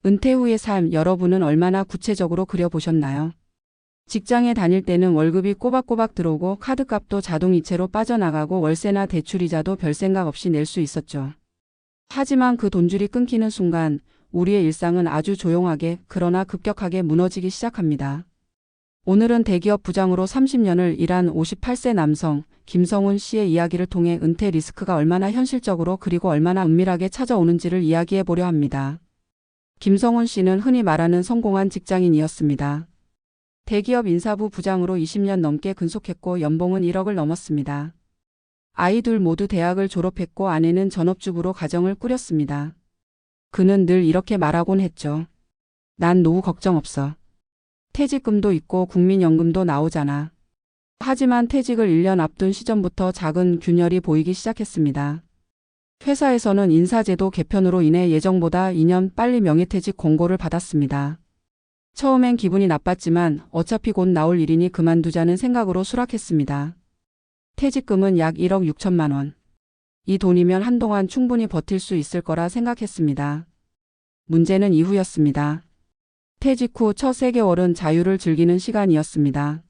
은퇴 후의 삶, 여러분은 얼마나 구체적으로 그려보셨나요? 직장에 다닐 때는 월급이 꼬박꼬박 들어오고 카드값도 자동이체로 빠져나가고 월세나 대출이자도 별 생각 없이 낼 수 있었죠. 하지만 그 돈줄이 끊기는 순간 우리의 일상은 아주 조용하게 그러나 급격하게 무너지기 시작합니다. 오늘은 대기업 부장으로 30년을 일한 58세 남성 김성훈 씨의 이야기를 통해 은퇴 리스크가 얼마나 현실적으로 그리고 얼마나 은밀하게 찾아오는지를 이야기해 보려 합니다. 김성훈 씨는 흔히 말하는 성공한 직장인이었습니다. 대기업 인사부 부장으로 20년 넘게 근속했고 연봉은 1억을 넘었습니다. 아이들 모두 대학을 졸업했고 아내는 전업주부로 가정을 꾸렸습니다. 그는 늘 이렇게 말하곤 했죠. 난 노후 걱정 없어. 퇴직금도 있고 국민연금도 나오잖아. 하지만 퇴직을 1년 앞둔 시점부터 작은 균열이 보이기 시작했습니다. 회사에서는 인사제도 개편으로 인해 예정보다 2년 빨리 명예퇴직 공고를 받았습니다. 처음엔 기분이 나빴지만 어차피 곧 나올 일이니 그만두자는 생각으로 수락했습니다. 퇴직금은 약 1억 6천만 원. 이 돈이면 한동안 충분히 버틸 수 있을 거라 생각했습니다. 문제는 이후였습니다. 퇴직 후 첫 3개월은 자유를 즐기는 시간이었습니다.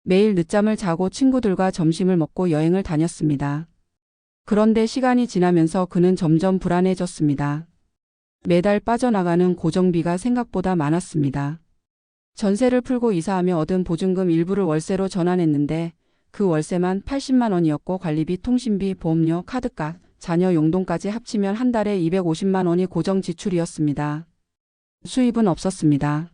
매일 늦잠을 자고 친구들과 점심을 먹고 여행을 다녔습니다. 그런데 시간이 지나면서 그는 점점 불안해졌습니다. 매달 빠져나가는 고정비가 생각보다 많았습니다. 전세를 풀고 이사하며 얻은 보증금 일부를 월세로 전환했는데 그 월세만 80만 원이었고 관리비, 통신비, 보험료, 카드값, 자녀 용돈까지 합치면 한 달에 250만 원이 고정 지출이었습니다. 수입은 없었습니다.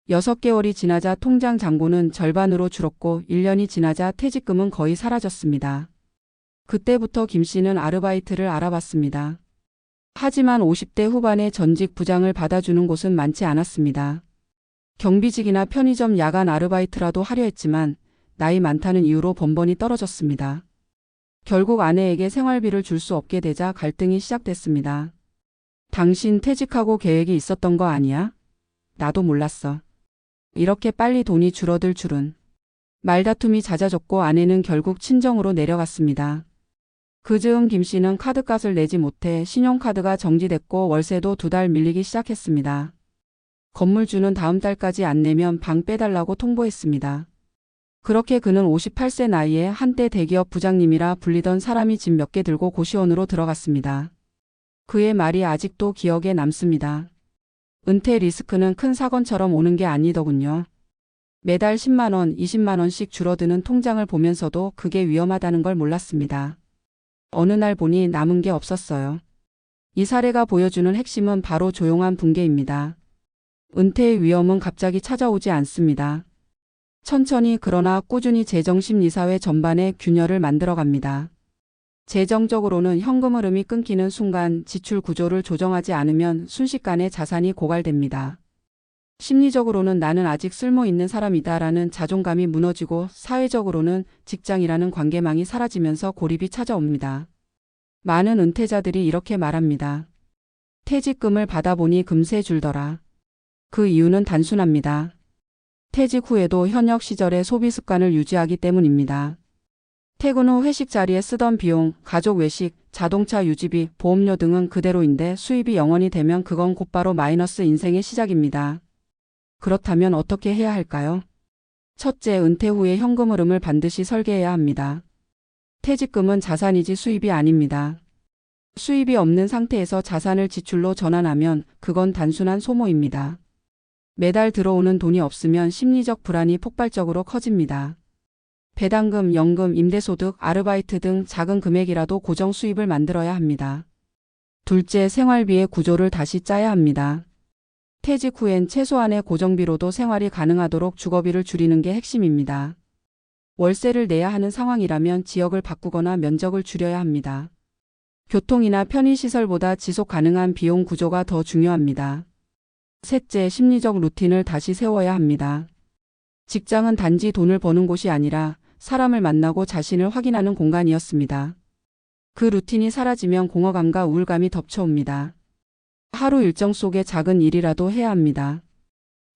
6개월이 지나자 통장 잔고는 절반으로 줄었고 1년이 지나자 퇴직금은 거의 사라졌습니다. 그때부터 김 씨는 아르바이트를 알아봤습니다. 하지만 50대 후반에 전직 부장을 받아주는 곳은 많지 않았습니다. 경비직이나 편의점 야간 아르바이트라도 하려 했지만 나이 많다는 이유로 번번이 떨어졌습니다. 결국 아내에게 생활비를 줄 수 없게 되자 갈등이 시작됐습니다. 당신 퇴직하고 계획이 있었던 거 아니야? 나도 몰랐어. 이렇게 빨리 돈이 줄어들 줄은. 말다툼이 잦아졌고 아내는 결국 친정으로 내려갔습니다. 그 즈음 김 씨는 카드값을 내지 못해 신용카드가 정지됐고 월세도 2달 밀리기 시작했습니다. 건물주는 다음 달까지 안 내면 방 빼달라고 통보했습니다. 그렇게 그는 58세 나이에 한때 대기업 부장님이라 불리던 사람이 집 몇 개 들고 고시원으로 들어갔습니다. 그의 말이 아직도 기억에 남습니다. 은퇴 리스크는 큰 사건처럼 오는 게 아니더군요. 매달 10만 원, 20만 원씩 줄어드는 통장을 보면서도 그게 위험하다는 걸 몰랐습니다. 어느 날 보니 남은 게 없었어요. 이 사례가 보여주는 핵심은 바로 조용한 붕괴입니다. 은퇴의 위험은 갑자기 찾아오지 않습니다. 천천히 그러나 꾸준히 재정심리사회 전반에 균열을 만들어갑니다. 재정적으로는 현금 흐름이 끊기는 순간 지출 구조를 조정하지 않으면 순식간에 자산이 고갈됩니다. 심리적으로는 나는 아직 쓸모 있는 사람이다라는 자존감이 무너지고 사회적으로는 직장이라는 관계망이 사라지면서 고립이 찾아옵니다. 많은 은퇴자들이 이렇게 말합니다. 퇴직금을 받아보니 금세 줄더라. 그 이유는 단순합니다. 퇴직 후에도 현역 시절의 소비 습관을 유지하기 때문입니다. 퇴근 후 회식 자리에 쓰던 비용, 가족 외식, 자동차 유지비, 보험료 등은 그대로인데 수입이 0원이 되면 그건 곧바로 마이너스 인생의 시작입니다. 그렇다면 어떻게 해야 할까요? 첫째, 은퇴 후의 현금 흐름을 반드시 설계해야 합니다. 퇴직금은 자산이지 수입이 아닙니다. 수입이 없는 상태에서 자산을 지출로 전환하면 그건 단순한 소모입니다. 매달 들어오는 돈이 없으면 심리적 불안이 폭발적으로 커집니다. 배당금, 연금, 임대소득, 아르바이트 등 작은 금액이라도 고정 수입을 만들어야 합니다. 둘째, 생활비의 구조를 다시 짜야 합니다. 퇴직 후엔 최소한의 고정비로도 생활이 가능하도록 주거비를 줄이는 게 핵심입니다. 월세를 내야 하는 상황이라면 지역을 바꾸거나 면적을 줄여야 합니다. 교통이나 편의시설보다 지속 가능한 비용 구조가 더 중요합니다. 셋째, 심리적 루틴을 다시 세워야 합니다. 직장은 단지 돈을 버는 곳이 아니라 사람을 만나고 자신을 확인하는 공간이었습니다. 그 루틴이 사라지면 공허감과 우울감이 덮쳐옵니다. 하루 일정 속에 작은 일이라도 해야 합니다.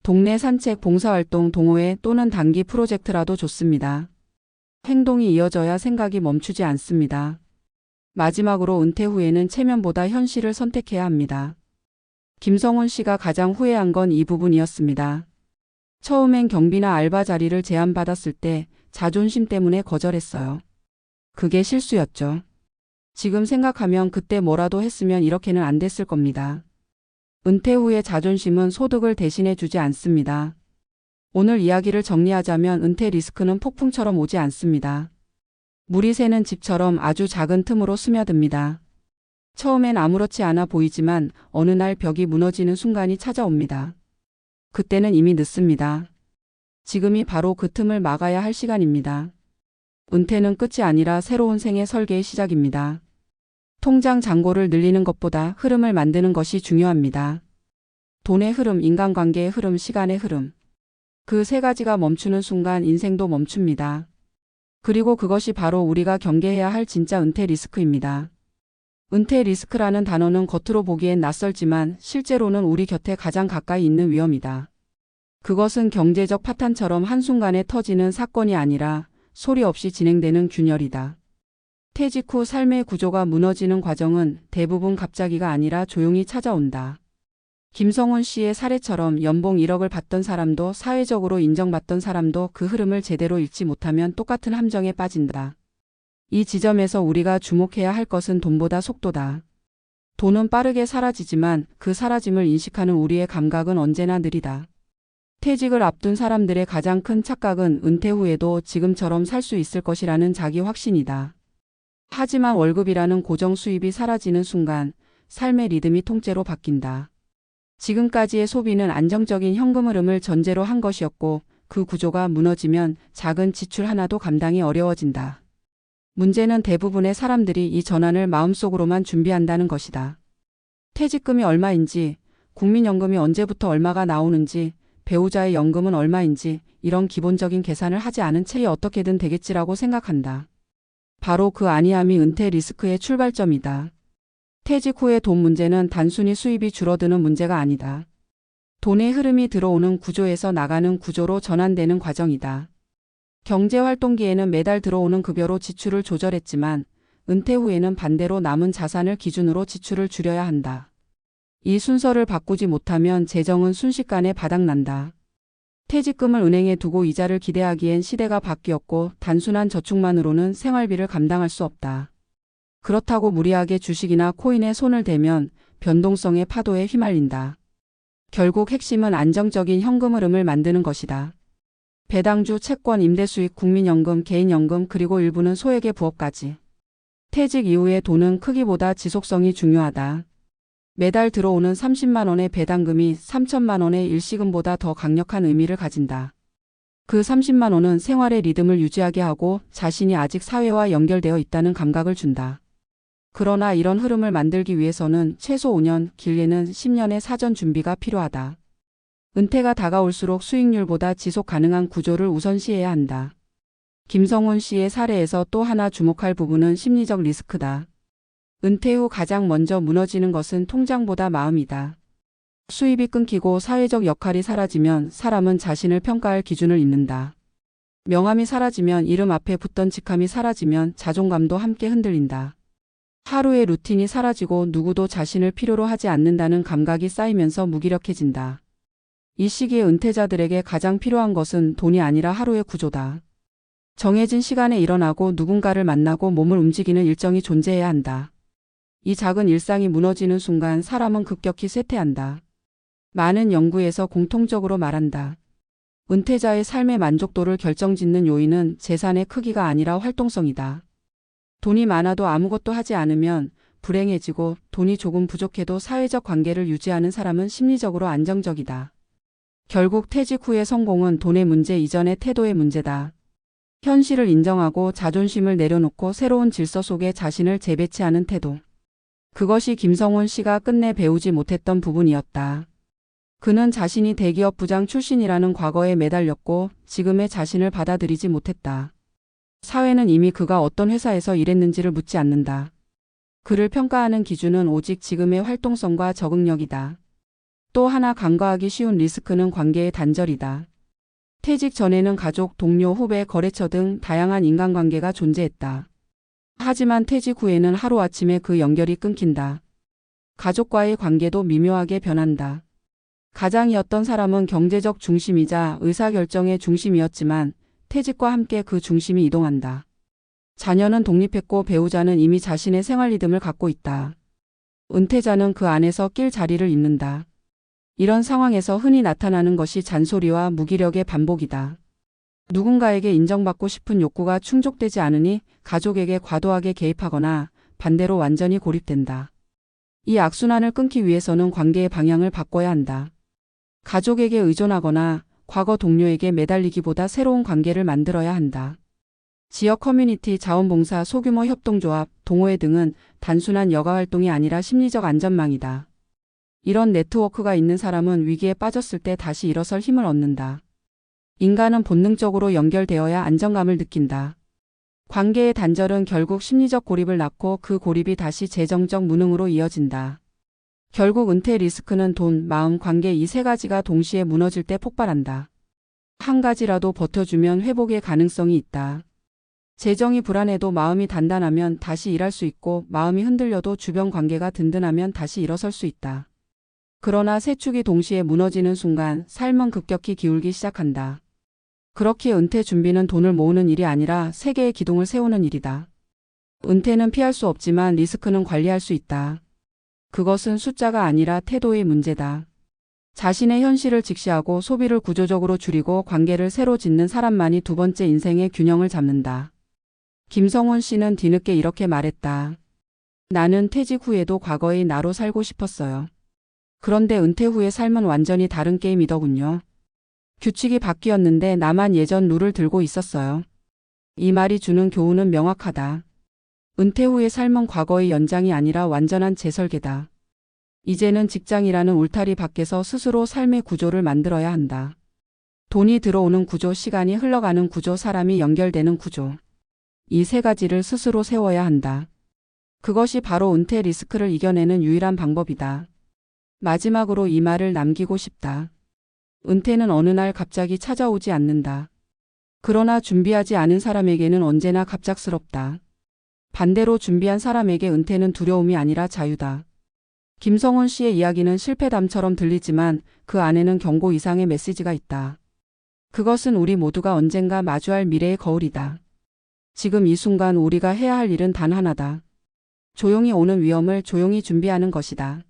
동네 산책, 봉사활동, 동호회 또는 단기 프로젝트라도 좋습니다. 행동이 이어져야 생각이 멈추지 않습니다. 마지막으로 은퇴 후에는 체면보다 현실을 선택해야 합니다. 김성훈 씨가 가장 후회한 건 이 부분이었습니다. 처음엔 경비나 알바 자리를 제안받았을 때 자존심 때문에 거절했어요. 그게 실수였죠. 지금 생각하면 그때 뭐라도 했으면 이렇게는 안 됐을 겁니다. 은퇴 후의 자존심은 소득을 대신해 주지 않습니다. 오늘 이야기를 정리하자면 은퇴 리스크는 폭풍처럼 오지 않습니다. 물이 새는 집처럼 아주 작은 틈으로 스며듭니다. 처음엔 아무렇지 않아 보이지만 어느 날 벽이 무너지는 순간이 찾아옵니다. 그때는 이미 늦습니다. 지금이 바로 그 틈을 막아야 할 시간입니다. 은퇴는 끝이 아니라 새로운 생의 설계의 시작입니다. 통장 잔고를 늘리는 것보다 흐름을 만드는 것이 중요합니다. 돈의 흐름, 인간관계의 흐름, 시간의 흐름. 그 세 가지가 멈추는 순간 인생도 멈춥니다. 그리고 그것이 바로 우리가 경계해야 할 진짜 은퇴 리스크입니다. 은퇴 리스크라는 단어는 겉으로 보기엔 낯설지만 실제로는 우리 곁에 가장 가까이 있는 위험이다. 그것은 경제적 파탄처럼 한순간에 터지는 사건이 아니라 소리 없이 진행되는 균열이다. 퇴직 후 삶의 구조가 무너지는 과정은 대부분 갑자기가 아니라 조용히 찾아온다. 김성훈 씨의 사례처럼 연봉 1억을 받던 사람도 사회적으로 인정받던 사람도 그 흐름을 제대로 읽지 못하면 똑같은 함정에 빠진다. 이 지점에서 우리가 주목해야 할 것은 돈보다 속도다. 돈은 빠르게 사라지지만 그 사라짐을 인식하는 우리의 감각은 언제나 느리다. 퇴직을 앞둔 사람들의 가장 큰 착각은 은퇴 후에도 지금처럼 살 수 있을 것이라는 자기 확신이다. 하지만 월급이라는 고정 수입이 사라지는 순간 삶의 리듬이 통째로 바뀐다. 지금까지의 소비는 안정적인 현금 흐름을 전제로 한 것이었고 그 구조가 무너지면 작은 지출 하나도 감당이 어려워진다. 문제는 대부분의 사람들이 이 전환을 마음속으로만 준비한다는 것이다. 퇴직금이 얼마인지, 국민연금이 언제부터 얼마가 나오는지, 배우자의 연금은 얼마인지 이런 기본적인 계산을 하지 않은 채 어떻게든 되겠지라고 생각한다. 바로 그 아니함이 은퇴 리스크의 출발점이다. 퇴직 후의 돈 문제는 단순히 수입이 줄어드는 문제가 아니다. 돈의 흐름이 들어오는 구조에서 나가는 구조로 전환되는 과정이다. 경제활동기에는 매달 들어오는 급여로 지출을 조절했지만 은퇴 후에는 반대로 남은 자산을 기준으로 지출을 줄여야 한다. 이 순서를 바꾸지 못하면 재정은 순식간에 바닥난다. 퇴직금을 은행에 두고 이자를 기대하기엔 시대가 바뀌었고 단순한 저축만으로는 생활비를 감당할 수 없다. 그렇다고 무리하게 주식이나 코인에 손을 대면 변동성의 파도에 휘말린다. 결국 핵심은 안정적인 현금 흐름을 만드는 것이다. 배당주, 채권, 임대수익, 국민연금, 개인연금 그리고 일부는 소액의 부업까지. 퇴직 이후의 돈은 크기보다 지속성이 중요하다. 매달 들어오는 30만 원의 배당금이 3천만 원의 일시금보다 더 강력한 의미를 가진다. 그 30만 원은 생활의 리듬을 유지하게 하고 자신이 아직 사회와 연결되어 있다는 감각을 준다. 그러나 이런 흐름을 만들기 위해서는 최소 5년, 길게는 10년의 사전 준비가 필요하다. 은퇴가 다가올수록 수익률보다 지속 가능한 구조를 우선시해야 한다. 김성훈 씨의 사례에서 또 하나 주목할 부분은 심리적 리스크다. 은퇴 후 가장 먼저 무너지는 것은 통장보다 마음이다. 수입이 끊기고 사회적 역할이 사라지면 사람은 자신을 평가할 기준을 잃는다. 명함이 사라지면 이름 앞에 붙던 직함이 사라지면 자존감도 함께 흔들린다. 하루의 루틴이 사라지고 누구도 자신을 필요로 하지 않는다는 감각이 쌓이면서 무기력해진다. 이 시기에 은퇴자들에게 가장 필요한 것은 돈이 아니라 하루의 구조다. 정해진 시간에 일어나고 누군가를 만나고 몸을 움직이는 일정이 존재해야 한다. 이 작은 일상이 무너지는 순간 사람은 급격히 쇠퇴한다. 많은 연구에서 공통적으로 말한다. 은퇴자의 삶의 만족도를 결정짓는 요인은 재산의 크기가 아니라 활동성이다. 돈이 많아도 아무것도 하지 않으면 불행해지고 돈이 조금 부족해도 사회적 관계를 유지하는 사람은 심리적으로 안정적이다. 결국 퇴직 후의 성공은 돈의 문제 이전의 태도의 문제다. 현실을 인정하고 자존심을 내려놓고 새로운 질서 속에 자신을 재배치하는 태도. 그것이 김성훈 씨가 끝내 배우지 못했던 부분이었다. 그는 자신이 대기업 부장 출신이라는 과거에 매달렸고 지금의 자신을 받아들이지 못했다. 사회는 이미 그가 어떤 회사에서 일했는지를 묻지 않는다. 그를 평가하는 기준은 오직 지금의 활동성과 적응력이다. 또 하나 간과하기 쉬운 리스크는 관계의 단절이다. 퇴직 전에는 가족, 동료, 후배, 거래처 등 다양한 인간관계가 존재했다. 하지만 퇴직 후에는 하루아침에 그 연결이 끊긴다. 가족과의 관계도 미묘하게 변한다. 가장이었던 사람은 경제적 중심이자 의사결정의 중심이었지만 퇴직과 함께 그 중심이 이동한다. 자녀는 독립했고 배우자는 이미 자신의 생활 리듬을 갖고 있다. 은퇴자는 그 안에서 낄 자리를 잇는다. 이런 상황에서 흔히 나타나는 것이 잔소리와 무기력의 반복이다. 누군가에게 인정받고 싶은 욕구가 충족되지 않으니 가족에게 과도하게 개입하거나 반대로 완전히 고립된다. 이 악순환을 끊기 위해서는 관계의 방향을 바꿔야 한다. 가족에게 의존하거나 과거 동료에게 매달리기보다 새로운 관계를 만들어야 한다. 지역 커뮤니티, 자원봉사, 소규모 협동조합, 동호회 등은 단순한 여가활동이 아니라 심리적 안전망이다. 이런 네트워크가 있는 사람은 위기에 빠졌을 때 다시 일어설 힘을 얻는다. 인간은 본능적으로 연결되어야 안정감을 느낀다. 관계의 단절은 결국 심리적 고립을 낳고 그 고립이 다시 재정적 무능으로 이어진다. 결국 은퇴 리스크는 돈, 마음, 관계 이 세 가지가 동시에 무너질 때 폭발한다. 한 가지라도 버텨주면 회복의 가능성이 있다. 재정이 불안해도 마음이 단단하면 다시 일할 수 있고 마음이 흔들려도 주변 관계가 든든하면 다시 일어설 수 있다. 그러나 세 축이 동시에 무너지는 순간 삶은 급격히 기울기 시작한다. 그렇기에 은퇴 준비는 돈을 모으는 일이 아니라 세계의 기둥을 세우는 일이다. 은퇴는 피할 수 없지만 리스크는 관리할 수 있다. 그것은 숫자가 아니라 태도의 문제다. 자신의 현실을 직시하고 소비를 구조적으로 줄이고 관계를 새로 짓는 사람만이 두 번째 인생의 균형을 잡는다. 김성훈 씨는 뒤늦게 이렇게 말했다. 나는 퇴직 후에도 과거의 나로 살고 싶었어요. 그런데 은퇴 후의 삶은 완전히 다른 게임이더군요. 규칙이 바뀌었는데 나만 예전 룰을 들고 있었어요. 이 말이 주는 교훈은 명확하다. 은퇴 후의 삶은 과거의 연장이 아니라 완전한 재설계다. 이제는 직장이라는 울타리 밖에서 스스로 삶의 구조를 만들어야 한다. 돈이 들어오는 구조, 시간이 흘러가는 구조, 사람이 연결되는 구조. 이 세 가지를 스스로 세워야 한다. 그것이 바로 은퇴 리스크를 이겨내는 유일한 방법이다. 마지막으로 이 말을 남기고 싶다. 은퇴는 어느 날 갑자기 찾아오지 않는다. 그러나 준비하지 않은 사람에게는 언제나 갑작스럽다. 반대로 준비한 사람에게 은퇴는 두려움이 아니라 자유다. 김성훈 씨의 이야기는 실패담처럼 들리지만 그 안에는 경고 이상의 메시지가 있다. 그것은 우리 모두가 언젠가 마주할 미래의 거울이다. 지금 이 순간 우리가 해야 할 일은 단 하나다. 조용히 오는 위험을 조용히 준비하는 것이다.